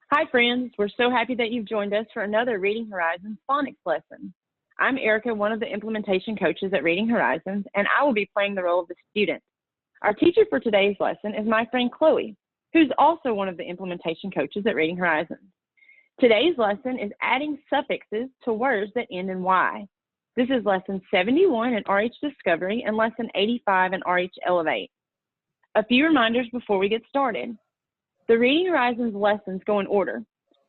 Hi friends, we're so happy that you've joined us for another Reading Horizons phonics lesson. I'm Erica, one of the implementation coaches at Reading Horizons, and I will be playing the role of the student. Our teacher for today's lesson is my friend Chloe, who's also one of the implementation coaches at Reading Horizons. Today's lesson is adding suffixes to words that end in Y. This is lesson 71 in RH Discovery and lesson 85 in RH Elevate. A few reminders before we get started. The Reading Horizons lessons go in order.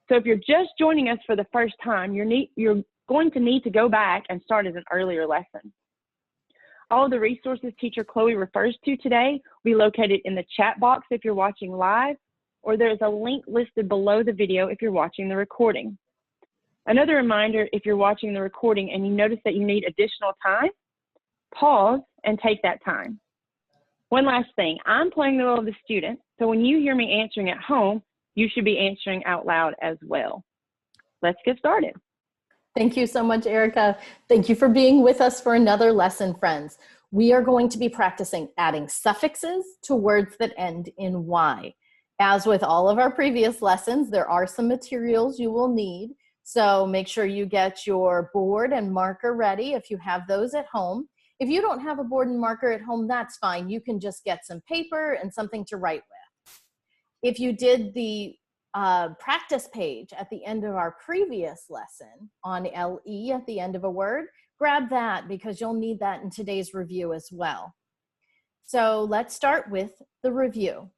So if you're just joining us for the first time, you're going to need to go back and start as an earlier lesson. All of the resources teacher Chloe refers to today will be located in the chat box if you're watching live, or there's a link listed below the video if you're watching the recording. Another reminder, if you're watching the recording and you notice that you need additional time, pause and take that time. One last thing, I'm playing the role of the student, so when you hear me answering at home, you should be answering out loud as well. Let's get started. Thank you so much, Erica. Thank you for being with us for another lesson, friends. We are going to be practicing adding suffixes to words that end in Y. As with all of our previous lessons, there are some materials you will need, so make sure you get your board and marker ready if you have those at home. If you don't have a board and marker at home, that's fine. You can just get some paper and something to write with. If you did the practice page at the end of our previous lesson on LE at the end of a word, grab that because you'll need that in today's review as well. So let's start with the review.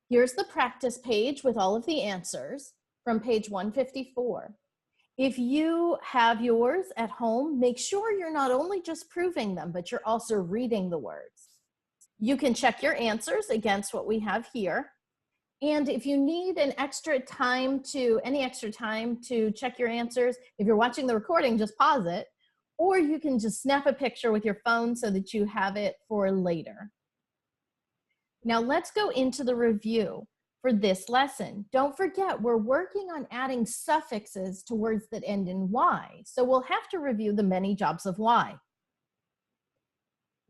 Here's the practice page with all of the answers from page 154. If you have yours at home, make sure you're not only just proving them, but you're also reading the words. You can check your answers against what we have here. And if you need any extra time to check your answers, if you're watching the recording, just pause it, or you can just snap a picture with your phone so that you have it for later. Now let's go into the review for this lesson. Don't forget, we're working on adding suffixes to words that end in Y, so we'll have to review the many jobs of Y.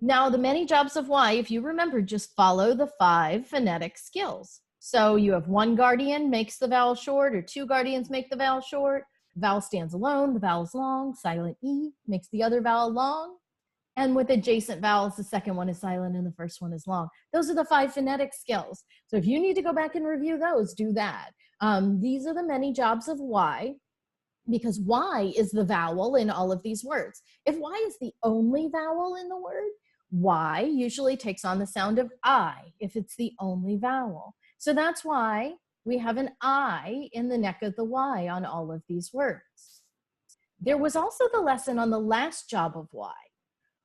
Now, the many jobs of Y, if you remember, just follow the 5 phonetic skills. So you have one guardian makes the vowel short, or 2 guardians make the vowel short, the vowel stands alone, the vowel is long, silent E makes the other vowel long, and with adjacent vowels, the second one is silent and the first one is long. Those are the 5 phonetic skills. So if you need to go back and review those, do that. These are the many jobs of Y, because Y is the vowel in all of these words. If Y is the only vowel in the word, Y usually takes on the sound of I if it's the only vowel. So that's why we have an I in the neck of the Y on all of these words. There was also the lesson on the last job of Y,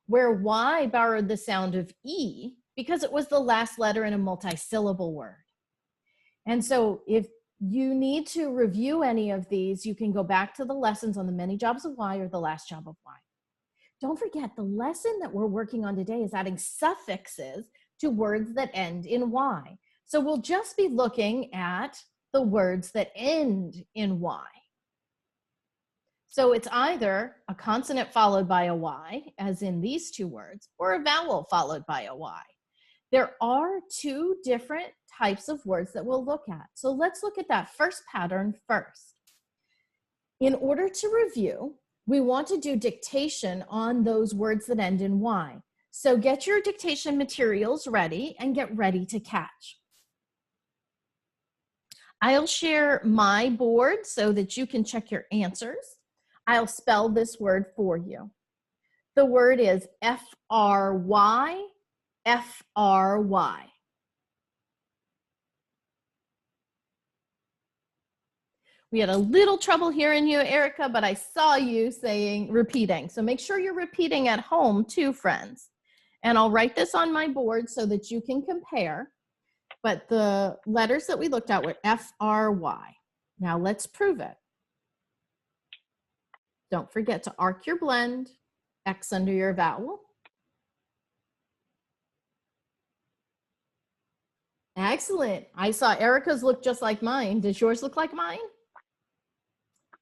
where Y borrowed the sound of E because it was the last letter in a multi-syllable word. And so if you need to review any of these, you can go back to the lessons on the many jobs of Y or the last job of Y. Don't forget, the lesson that we're working on today is adding suffixes to words that end in Y. So we'll just be looking at the words that end in Y. So it's either a consonant followed by a Y, as in these 2 words, or a vowel followed by a Y. There are 2 different types of words that we'll look at. So let's look at that first pattern first. In order to review, we want to do dictation on those words that end in Y. So get your dictation materials ready and get ready to catch. I'll share my board so that you can check your answers. I'll spell this word for you. The word is F-R-Y, F-R-Y. We had a little trouble hearing you, Erica, but I saw you repeating. So make sure you're repeating at home too, friends. And I'll write this on my board so that you can compare. But the letters that we looked at were F-R-Y. Now let's prove it. Don't forget to arc your blend, X under your vowel. Excellent. I saw Erica's look just like mine. Does yours look like mine?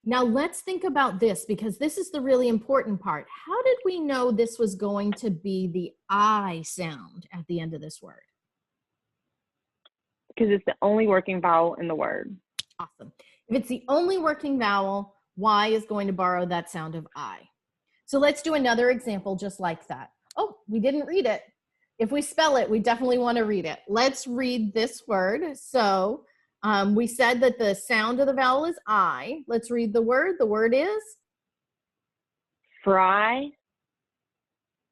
Now let's think about this, because this is the really important part. How did we know this was going to be the I sound at the end of this word? Because it's the only working vowel in the word. Awesome. If it's the only working vowel, Y is going to borrow that sound of I. So let's do another example just like that. Oh, we didn't read it. If we spell it, we definitely want to read it. Let's read this word. So we said that the sound of the vowel is I. Let's read the word. The word is? Fry.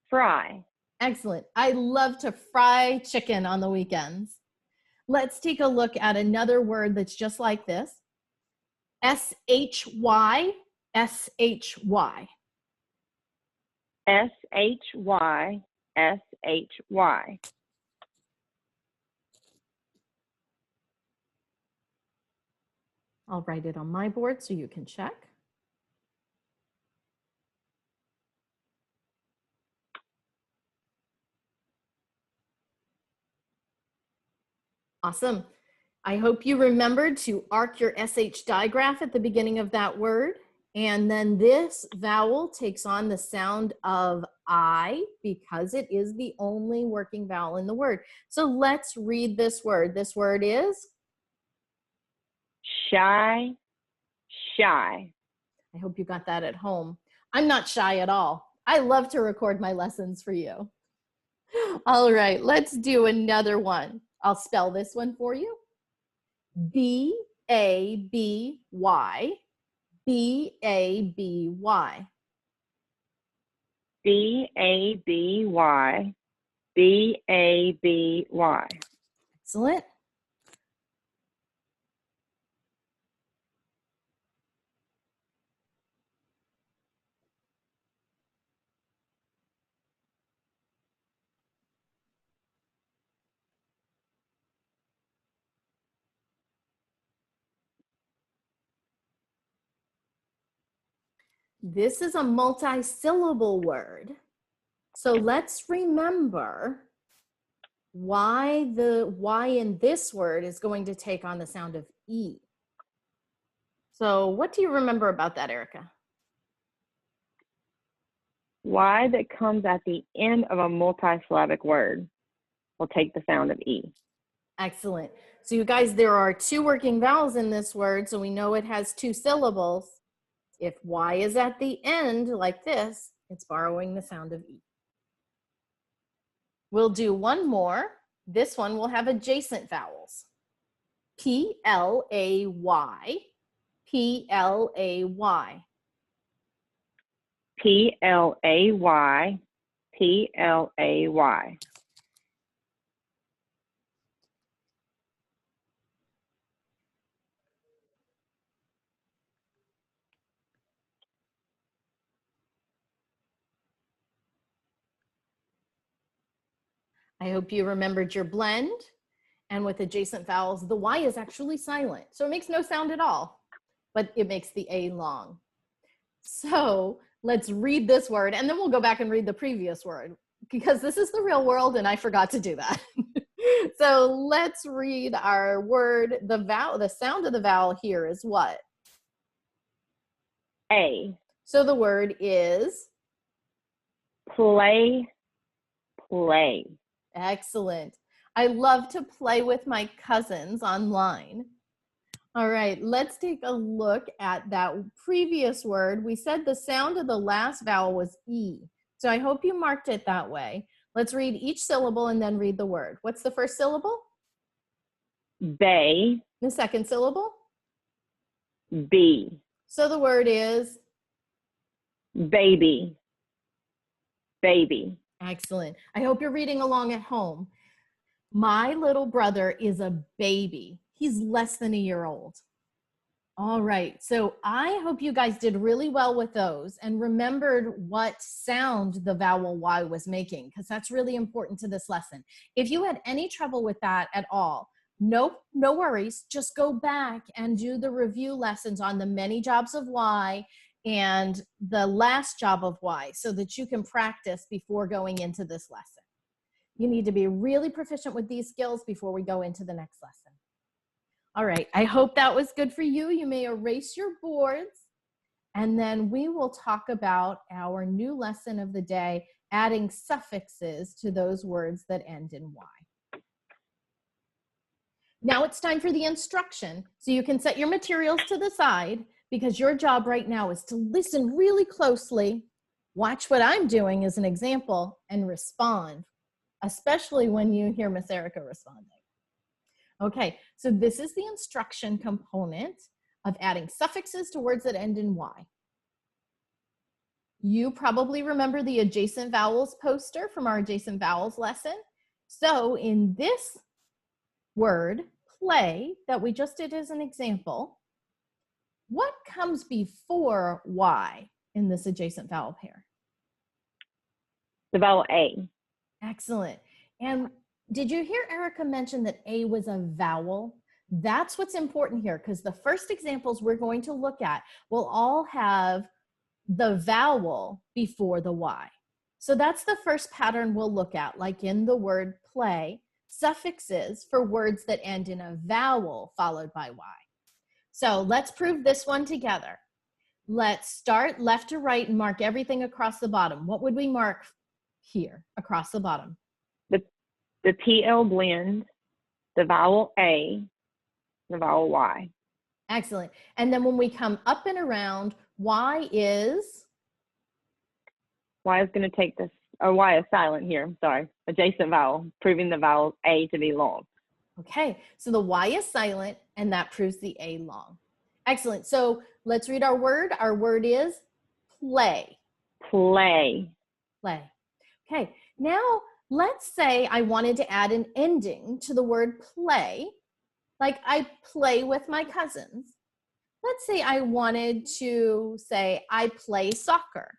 Fry. Excellent. I love to fry chicken on the weekends. Let's take a look at another word that's just like this. S-H-Y, S-H-Y. S-H-Y, S-H-Y. I'll write it on my board so you can check. Awesome. I hope you remembered to arc your SH digraph at the beginning of that word. And then this vowel takes on the sound of I because it is the only working vowel in the word. So let's read this word. This word is? Shy. Shy. I hope you got that at home. I'm not shy at all. I love to record my lessons for you. All right, let's do another one. I'll spell this one for you. B-A-B-Y, B-A-B-Y. B-A-B-Y, B-A-B-Y. Excellent. This is a multi-syllable word. So let's remember why the Y in this word is going to take on the sound of E. So what do you remember about that, Erica? Y that comes at the end of a multisyllabic word will take the sound of E. Excellent. So you guys, there are two working vowels in this word, so we know it has two syllables. If Y is at the end like this, it's borrowing the sound of E. We'll do one more. This one will have adjacent vowels. P-L-A-Y, P-L-A-Y. P-L-A-Y, P-L-A-Y. I hope you remembered your blend. And with adjacent vowels, the Y is actually silent. So it makes no sound at all, but it makes the A long. So let's read this word, and then we'll go back and read the previous word because this is the real world and I forgot to do that. So let's read our word. The sound of the vowel here is what? A. So the word is? Play, play. Excellent. I love to play with my cousins online. All right, let's take a look at that previous word. We said the sound of the last vowel was E. So I hope you marked it that way. Let's read each syllable and then read the word. What's the first syllable? Bay. The second syllable? B. So the word is? Baby, baby. Excellent. I hope you're reading along at home. My little brother is a baby. He's less than a year old. All right, so I hope you guys did really well with those and remembered what sound the vowel Y was making, because that's really important to this lesson. If you had any trouble with that at all, no worries. Just go back and do the review lessons on the many jobs of Y and the last job of Y so that you can practice before going into this lesson. You need to be really proficient with these skills before we go into the next lesson. All right, I hope that was good for you. You may erase your boards, and then we will talk about our new lesson of the day, adding suffixes to those words that end in Y. Now it's time for the instruction. So you can set your materials to the side because your job right now is to listen really closely, watch what I'm doing as an example, and respond, especially when you hear Miss Erica responding. Okay, so this is the instruction component of adding suffixes to words that end in Y. You probably remember the adjacent vowels poster from our adjacent vowels lesson. So in this word, play, that we just did as an example, what comes before Y in this adjacent vowel pair? The vowel A. Excellent. And did you hear Erica mention that A was a vowel? That's what's important here, because the first examples we're going to look at will all have the vowel before the Y. So that's the first pattern we'll look at, like in the word play, suffixes for words that end in a vowel followed by Y. So let's prove this one together. Let's start left to right and mark everything across the bottom. What would we mark here across the bottom? The PL blend, the vowel A, the vowel Y. Excellent. And then when we come up and around, Y is? Y is going to take this, or Y is silent here, I'm sorry. Adjacent vowel, proving the vowel A to be long. Okay, so the Y is silent, and that proves the A long. Excellent. So let's read our word. Our word is play. Play. Play. Okay, now let's say I wanted to add an ending to the word play, like I play with my cousins. Let's say I wanted to say I play soccer.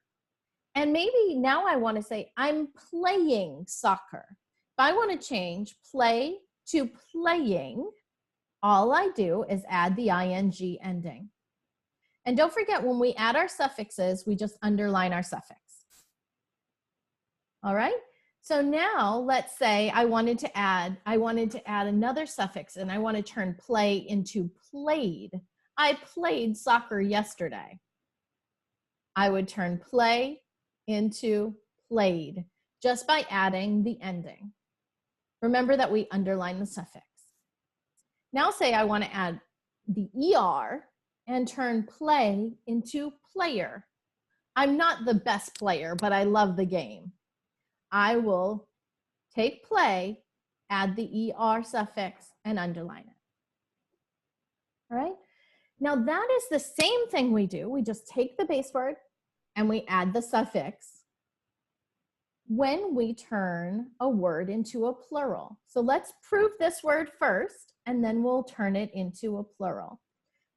And maybe now I want to say I'm playing soccer. If I want to change play to playing, all I do is add the ing ending. And don't forget, when we add our suffixes, we just underline our suffix. All right? So now let's say I wanted to add another suffix, and I want to turn play into played. I played soccer yesterday. I would turn play into played just by adding the ending. Remember that we underline the suffix. Now say I want to add the ER and turn play into player. I'm not the best player, but I love the game. I will take play, add the ER suffix, and underline it. All right? Now that is the same thing we do. We just take the base word and we add the suffix when we turn a word into a plural. So let's prove this word first, and then we'll turn it into a plural.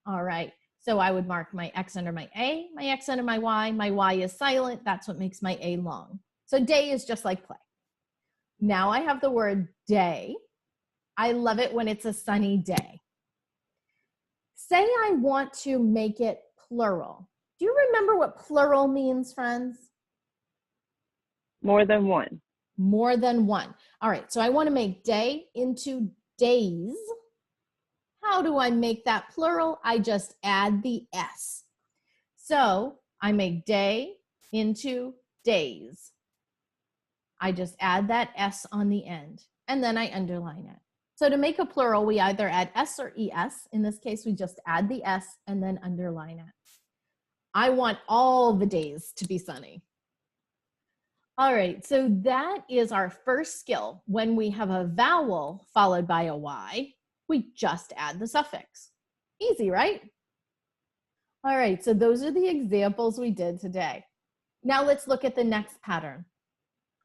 All right, so I would mark my X under my A, my X under my Y is silent, that's what makes my A long. So day is just like play. Now I have the word day. I love it when it's a sunny day. Say I want to make it plural. Do you remember what plural means, friends? More than one. More than one. All right, so I want to make day into days. How do I make that plural? I just add the S. So I make day into days. I just add that S on the end, and then I underline it. So to make a plural, we either add S or ES. In this case, we just add the S and then underline it. I want all the days to be sunny. All right, so that is our first skill. When we have a vowel followed by a Y, we just add the suffix. Easy, right? All right, so those are the examples we did today. Now let's look at the next pattern.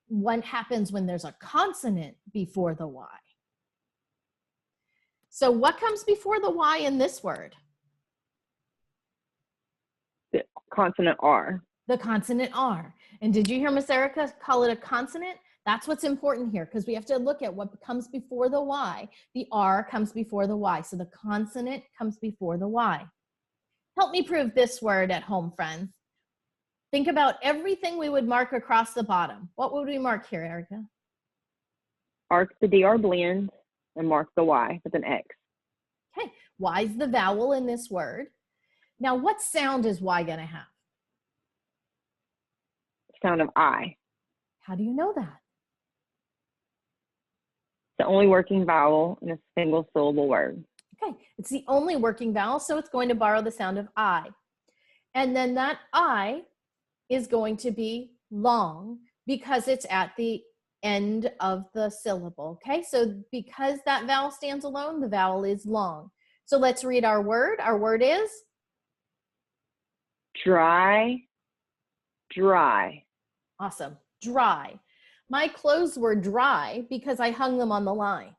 What happens when there's a consonant before the Y? So what comes before the Y in this word? The consonant R. The consonant R. And did you hear Miss Erica call it a consonant? That's what's important here, because we have to look at what comes before the Y. The R comes before the Y, so the consonant comes before the Y. Help me prove this word at home, friends. Think about everything we would mark across the bottom. What would we mark here, Erica? Arc the DR blend and mark the Y with an X. Okay, Y is the vowel in this word. Now, what sound is Y gonna have? Sound of I. How do you know that? the only working vowel in a single syllable word. Okay, it's the only working vowel, so it's going to borrow the sound of I. And then that I is going to be long because it's at the end of the syllable, okay? So because that vowel stands alone, the vowel is long. So let's read our word. Our word is? Dry, dry. Awesome, dry. My clothes were dry because I hung them on the line.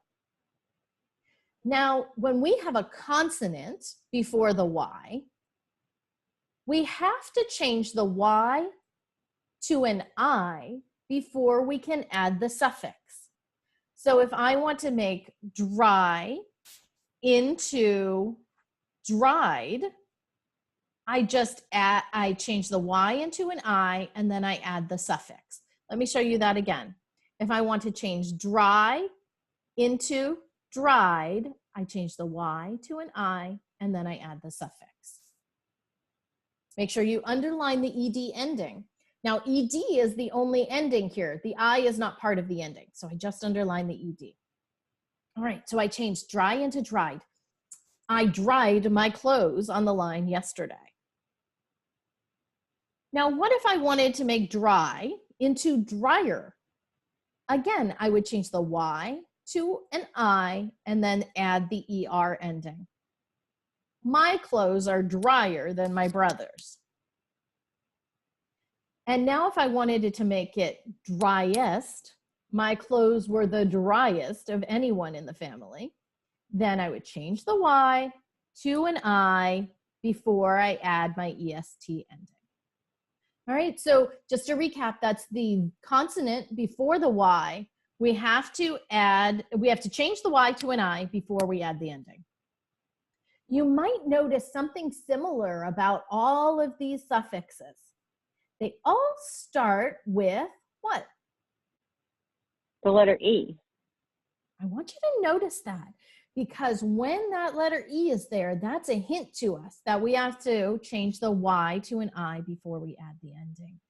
Now, when we have a consonant before the Y, we have to change the Y to an I before we can add the suffix. So if I want to make dry into dried, I change the Y into an I and then I add the suffix. Let me show you that again. If I want to change dry into dried, I change the Y to an I and then I add the suffix. Make sure you underline the ED ending. Now, ED is the only ending here. The I is not part of the ending, so I just underline the ED. All right, so I changed dry into dried. I dried my clothes on the line yesterday. Now, what if I wanted to make dry into dryer? Again, I would change the Y to an I and then add the ER ending. My clothes are drier than my brother's. And now if I wanted it to make it driest, my clothes were the driest of anyone in the family, then I would change the Y to an I before I add my EST ending. All right, so just to recap, that's the consonant before the Y. We have to change the Y to an I before we add the ending. You might notice something similar about all of these suffixes. They all start with what? The letter E. I want you to notice that because when that letter E is there, that's a hint to us that we have to change the Y to an I before we add the ending,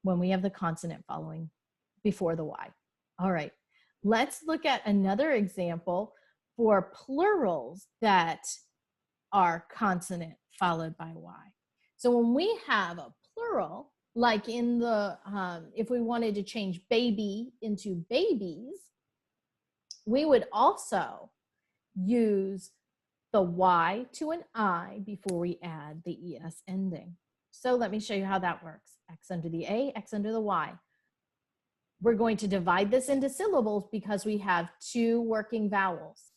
when we have the consonant following before the Y. All right, let's look at another example for plurals that are consonant followed by Y. So when we have a plural, like in the, if we wanted to change baby into babies, we would also use the Y to an I before we add the ES ending. So let me show you how that works. X under the A, X under the Y. We're going to divide this into syllables because we have two working vowels.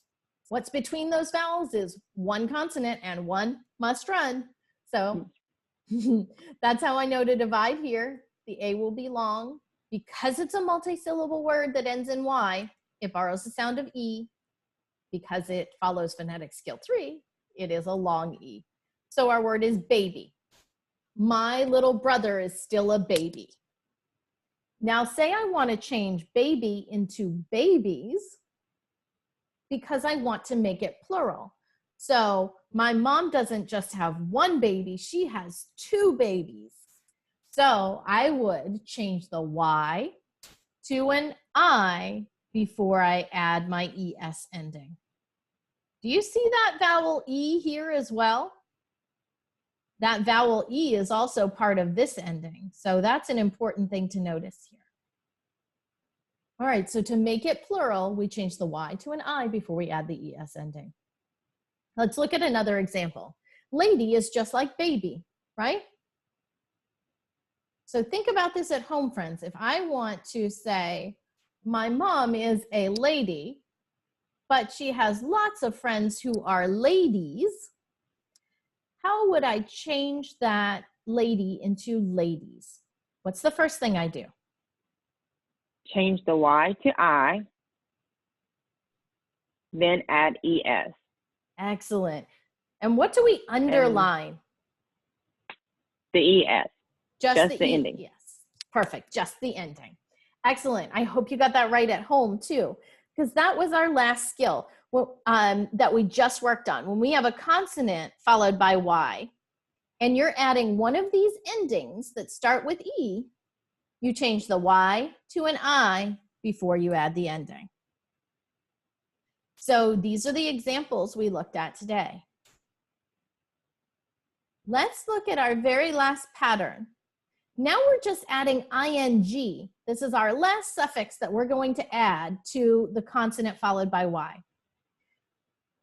What's between those vowels is one consonant and one must run. So that's how I know to divide here. The A will be long. Because it's a multi-syllable word that ends in Y, it borrows the sound of E. Because it follows phonetic skill 3, it is a long E. So our word is baby. My little brother is still a baby. Now say I want to change baby into babies because I want to make it plural. So my mom doesn't just have one baby, she has two babies. So I would change the Y to an I before I add my ES ending. Do you see that vowel E here as well? That vowel E is also part of this ending. So that's an important thing to notice here. All right, so to make it plural, we change the Y to an I before we add the ES ending. Let's look at another example. Lady is just like baby, right? So think about this at home, friends. If I want to say, my mom is a lady, but she has lots of friends who are ladies, how would I change that lady into ladies? What's the first thing I do? Change the Y to I, then add ES. Excellent. And what do we underline? The ES. Just the ending. Yes, perfect, just the ending. Excellent, I hope you got that right at home too, because that was our last skill that we just worked on. When we have a consonant followed by Y, and you're adding one of these endings that start with E, you change the Y to an I before you add the ending. So these are the examples we looked at today. Let's look at our very last pattern. Now we're just adding ing. This is our last suffix that we're going to add to the consonant followed by y.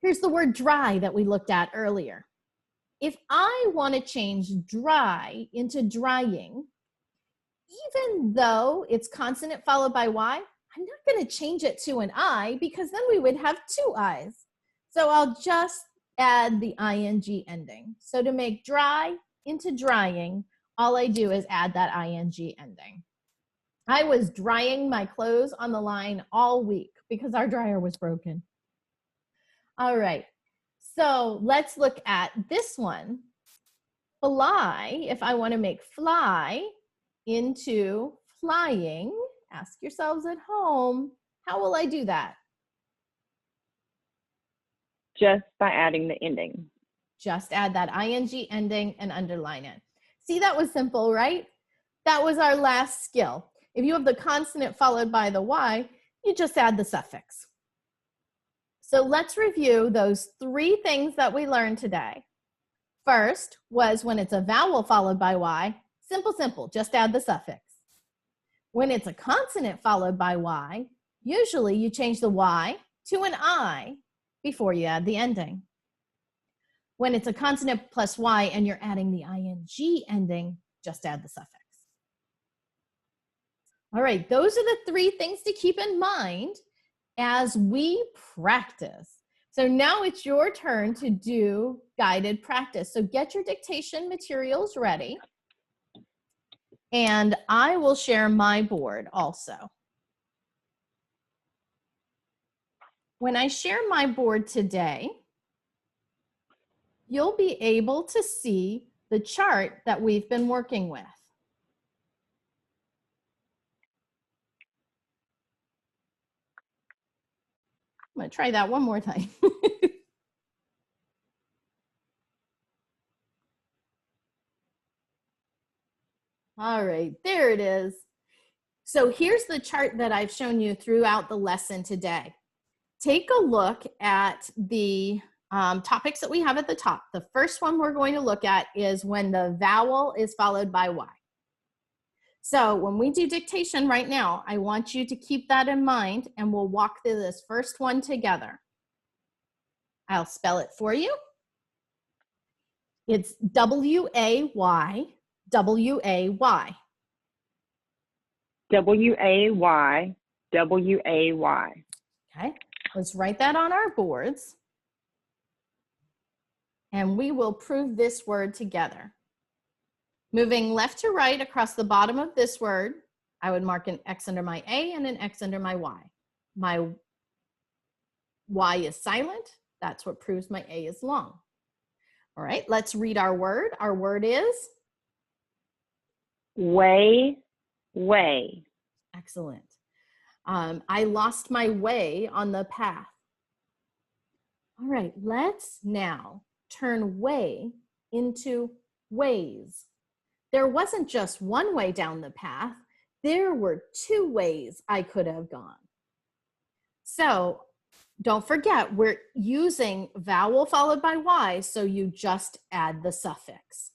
Here's the word dry that we looked at earlier. If I want to change dry into drying, even though it's consonant followed by y, I'm not going to change it to an I because then we would have two I's. So I'll just add the ing ending. So to make dry into drying, all I do is add that ing ending. I was drying my clothes on the line all week because our dryer was broken. All right, so let's look at this one. Fly, if I want to make fly into flying, ask yourselves at home, how will I do that? Just by adding the ending. Just add that ing ending and underline it. See, that was simple, right? That was our last skill. If you have the consonant followed by the y, you just add the suffix. So let's review those three things that we learned today. First was when it's a vowel followed by y, simple, simple, just add the suffix. When it's a consonant followed by y, usually you change the y to an I before you add the ending. When it's a consonant plus y and you're adding the ing ending, just add the suffix. All right, those are the three things to keep in mind as we practice. So now it's your turn to do guided practice. So get your dictation materials ready. And I will share my board also. When I share my board today, you'll be able to see the chart that we've been working with. I'm going to try that one more time. All right, there it is. So here's the chart that I've shown you throughout the lesson today. Take a look at the topics that we have at the top. The first one we're going to look at is when the vowel is followed by y. So when we do dictation right now, I want you to keep that in mind and we'll walk through this first one together. I'll spell it for you. It's W-A-Y, W-A-Y. W-A-Y, W-A-Y. Okay, let's write that on our boards. And we will prove this word together. Moving left to right across the bottom of this word, I would mark an X under my A and an X under my Y. My Y is silent. That's what proves my A is long. All right, let's read our word. Our word is? Way, way. Excellent. I lost my way on the path. All right, let's now turn way into ways. There wasn't just one way down the path. There were two ways I could have gone. So don't forget, we're using vowel followed by y, so you just add the suffix.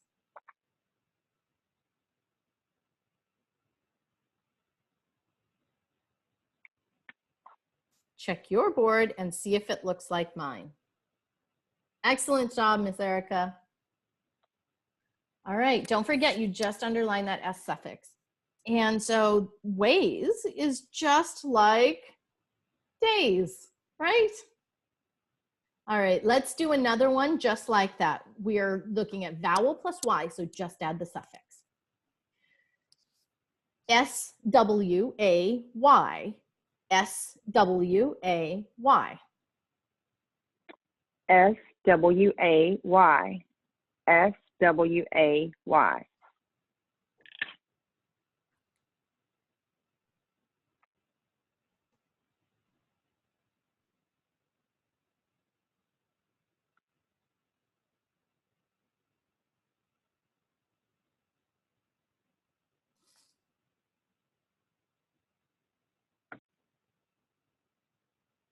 Check your board and see if it looks like mine. Excellent job, Miss Erica. All right, don't forget you just underline that S suffix. And so ways is just like days, right? All right, let's do another one just like that. We are looking at vowel plus Y, so just add the suffix. S-W-A-Y, S-W-A-Y. S-W-A-Y, S-W-A-Y.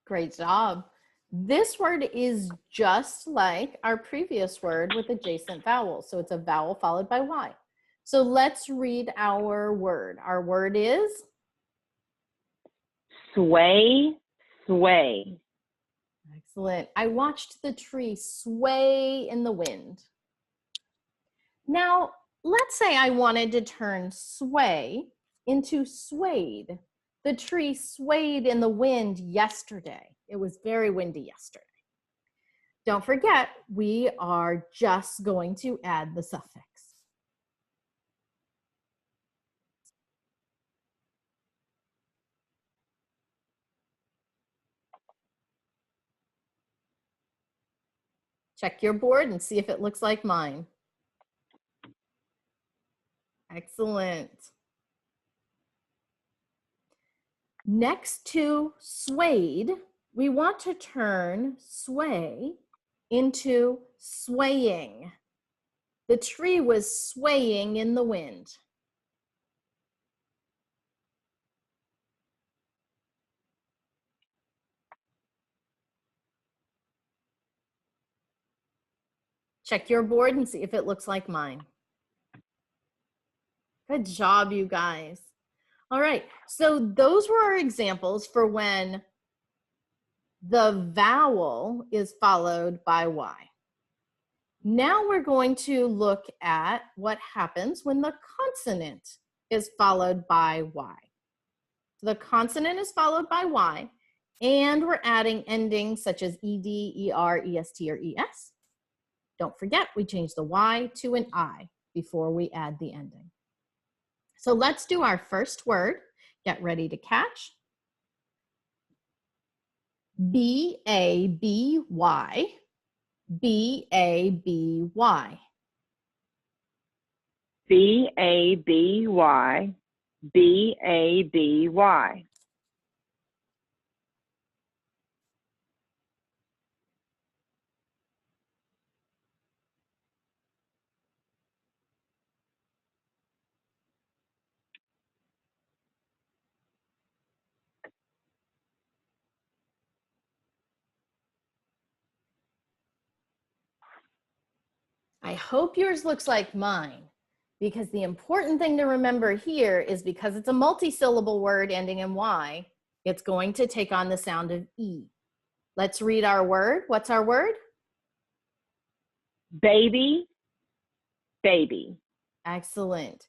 Great job. This word is just like our previous word with adjacent vowels. So it's a vowel followed by Y. So let's read our word. Our word is sway, sway. excellent. I watched the tree sway in the wind. Now, let's say I wanted to turn sway into swayed. The tree swayed in the wind yesterday. It was very windy yesterday. Don't forget, we are just going to add the suffix. Check your board and see if it looks like mine. Excellent. Next to swayed, we want to turn sway into swaying. The tree was swaying in the wind. Check your board and see if it looks like mine. Good job, you guys. All right, so those were our examples for when the vowel is followed by Y. Now we're going to look at what happens when the consonant is followed by Y. So the consonant is followed by Y, and we're adding endings such as ED, ER, EST, or ES. Don't forget, we change the Y to an I before we add the ending. So let's do our first word. Get ready to catch. B-A-B-Y, B-A-B-Y. B-A-B-Y, B-A-B-Y. I hope yours looks like mine, because the important thing to remember here is because it's a multi-syllable word ending in Y, it's going to take on the sound of E. Let's read our word. What's our word? Baby, baby. Excellent.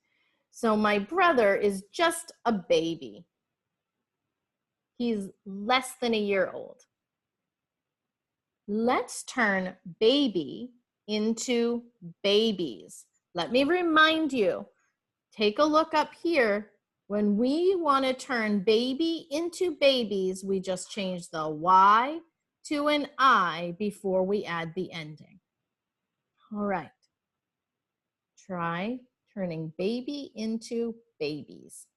So my brother is just a baby. He's less than a year old. Let's turn baby into babies. Let me remind you, take a look up here. When we want to turn baby into babies, we just change the Y to an I before we add the ending. All right. Try turning baby into babies.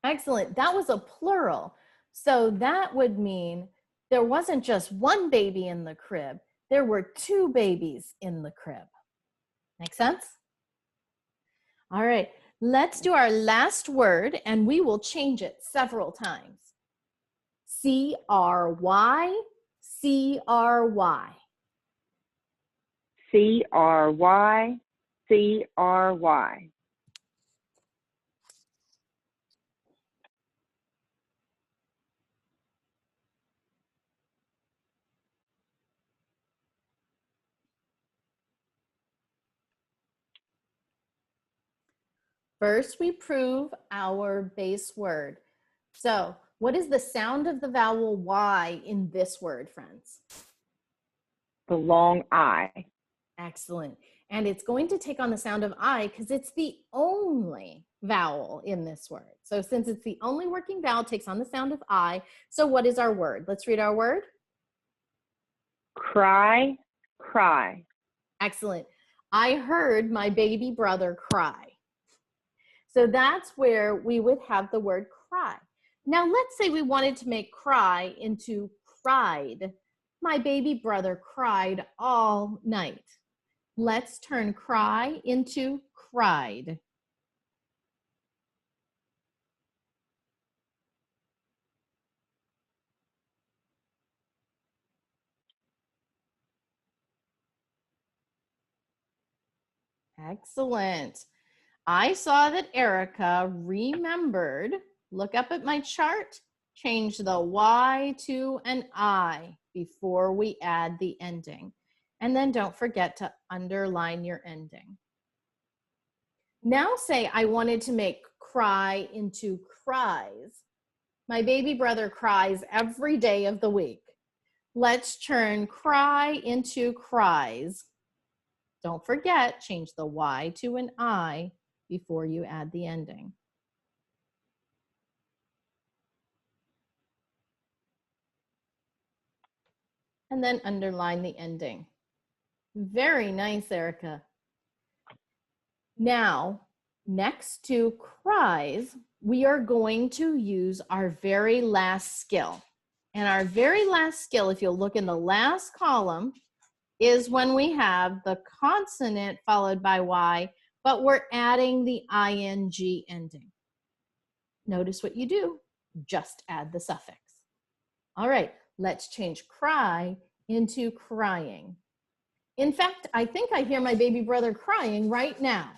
Excellent. That was a plural. So that would mean there wasn't just one baby in the crib. There were two babies in the crib. Make sense? All right. Let's do our last word, and we will change it several times. C-R-Y, C-R-Y. C-R-Y, C-R-Y. First, we prove our base word. So, what is the sound of the vowel Y in this word, friends? The long I. Excellent. And it's going to take on the sound of I because it's the only vowel in this word. So since it's the only working vowel, it takes on the sound of I. So what is our word? Let's read our word. Cry, cry. Excellent. I heard my baby brother cry. So that's where we would have the word cry. Now let's say we wanted to make cry into cried. My baby brother cried all night. Let's turn cry into cried. Excellent. I saw that Erica remembered, look up at my chart, change the Y to an I before we add the ending. And then don't forget to underline your ending. Now say I wanted to make cry into cries. My baby brother cries every day of the week. Let's turn cry into cries. Don't forget, change the Y to an I before you add the ending. And then underline the ending. Very nice, Erica. Now, next to cries, we are going to use our very last skill. And our very last skill, if you'll look in the last column, is when we have the consonant followed by Y, but we're adding the ing ending. Notice what you do, just add the suffix. All right, let's change cry into crying. In fact, I think I hear my baby brother crying right now.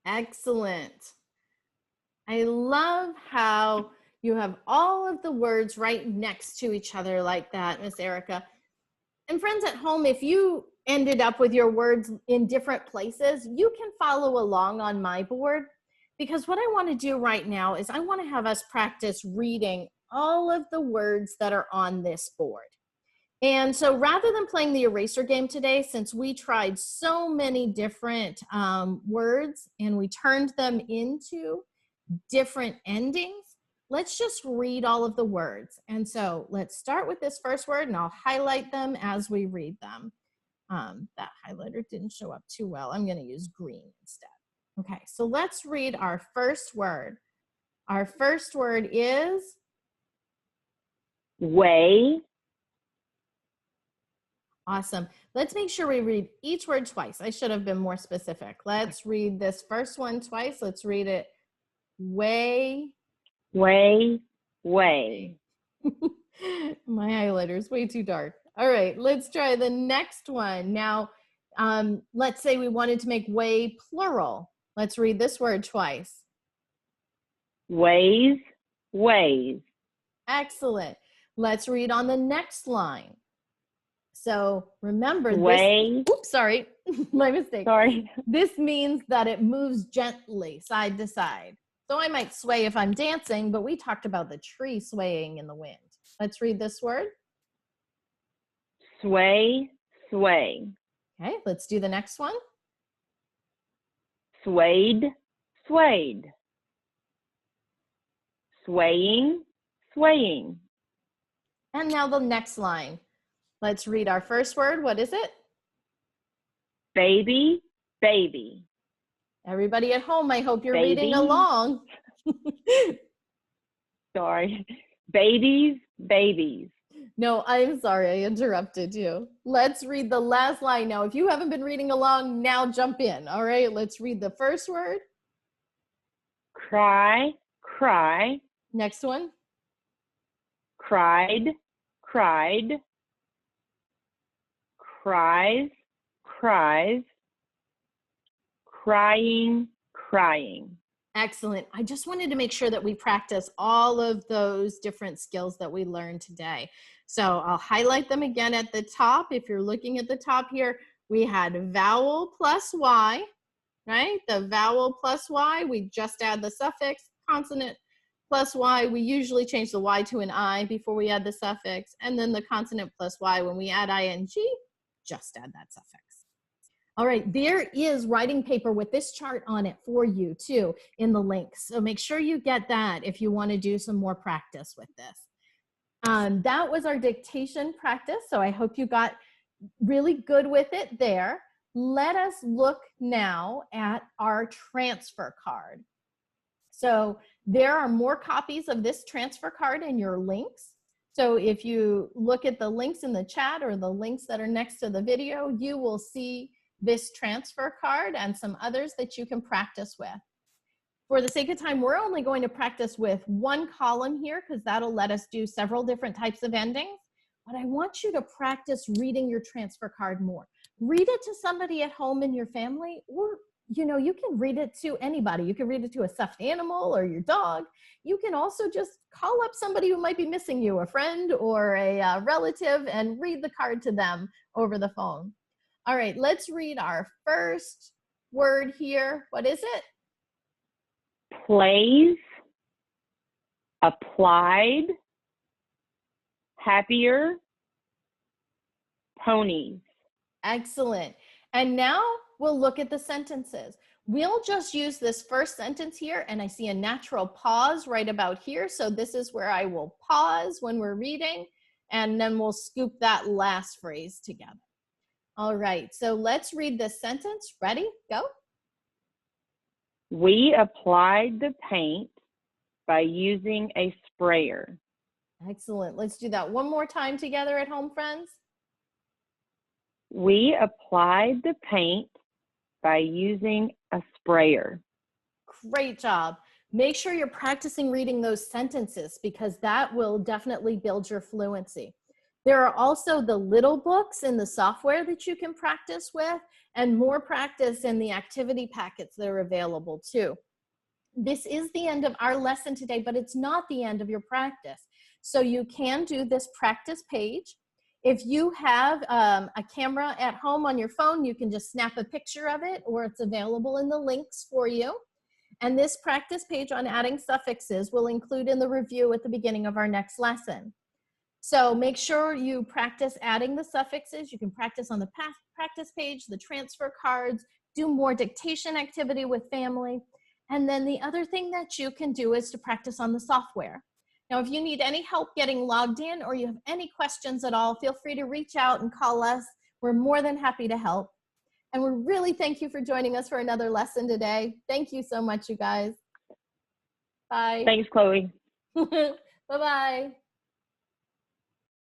Excellent. I love how you have all of the words right next to each other like that, Miss Erica. And friends at home, if you ended up with your words in different places, you can follow along on my board, because what I want to do right now is I want to have us practice reading all of the words that are on this board. And so rather than playing the eraser game today, since we tried so many different words and we turned them into different endings, let's just read all of the words. And so let's start with this first word, and I'll highlight them as we read them. That highlighter didn't show up too well. I'm going to use green instead. Okay, so let's read our first word. Our first word is way. Awesome. Let's make sure we read each word twice. I should have been more specific. Let's read this first one twice. Let's read it. Way. Way, way. My highlighter is way too dark. All right, let's try the next one. Now, let's say we wanted to make way plural. Let's read this word twice. Ways, ways. Excellent. Let's read on the next line. So remember way. This, oops, sorry, my mistake. Sorry. This means that it moves gently side to side. So I might sway if I'm dancing, but we talked about the tree swaying in the wind. Let's read this word. Sway, sway. Okay, let's do the next one. Swayed, swayed. Swaying, swaying. And now the next line. Let's read our first word. What is it? Baby, baby. Everybody at home, I hope you're Baby. reading along. Sorry. Babies, babies. No, I'm sorry, I interrupted you. Let's read the last line now. If you haven't been reading along, now jump in. All right, let's read the first word. Cry, cry. Next one. Cried, cried. Cries, cries. Crying, crying. Excellent. I just wanted to make sure that we practice all of those different skills that we learned today. So I'll highlight them again at the top. If you're looking at the top here, we had vowel plus Y, right? The vowel plus Y, we just add the suffix. Consonant plus Y, we usually change the Y to an I before we add the suffix. And then the consonant plus Y, when we add ing, just add that suffix. All right, there is writing paper with this chart on it for you too in the links. So make sure you get that if you want to do some more practice with this. That was our dictation practice. So I hope you got really good with it there. Let us look now at our transfer card. So there are more copies of this transfer card in your links. So if you look at the links in the chat or the links that are next to the video, you will see this transfer card and some others that you can practice with. For the sake of time, we're only going to practice with one column here because that'll let us do several different types of endings. But I want you to practice reading your transfer card more. Read it to somebody at home in your family, or you can read it to anybody. You can read it to a stuffed animal or your dog. You can also just call up somebody who might be missing you, a friend or a relative, and read the card to them over the phone. All right, let's read our first word here. What is it? Plays, applied, happier, ponies. Excellent. And now we'll look at the sentences. We'll just use this first sentence here, and I see a natural pause right about here. So this is where I will pause when we're reading, and then we'll scoop that last phrase together. All right, so let's read this sentence. Ready? Go. We applied the paint by using a sprayer. Excellent. Let's do that one more time together at home, friends. We applied the paint by using a sprayer. Great job. Make sure you're practicing reading those sentences because that will definitely build your fluency. There are also the little books in the software that you can practice with, and more practice in the activity packets that are available too. This is the end of our lesson today, but it's not the end of your practice. So you can do this practice page. If you have a camera at home on your phone, you can just snap a picture of it, or it's available in the links for you. And this practice page on adding suffixes will include in the review at the beginning of our next lesson. So make sure you practice adding the suffixes. You can practice on the practice page, the transfer cards, do more dictation activity with family. And then the other thing that you can do is to practice on the software. Now, if you need any help getting logged in or you have any questions at all, feel free to reach out and call us. We're more than happy to help. And we really thank you for joining us for another lesson today. Thank you so much, you guys. Bye. Thanks, Chloe. Bye-bye.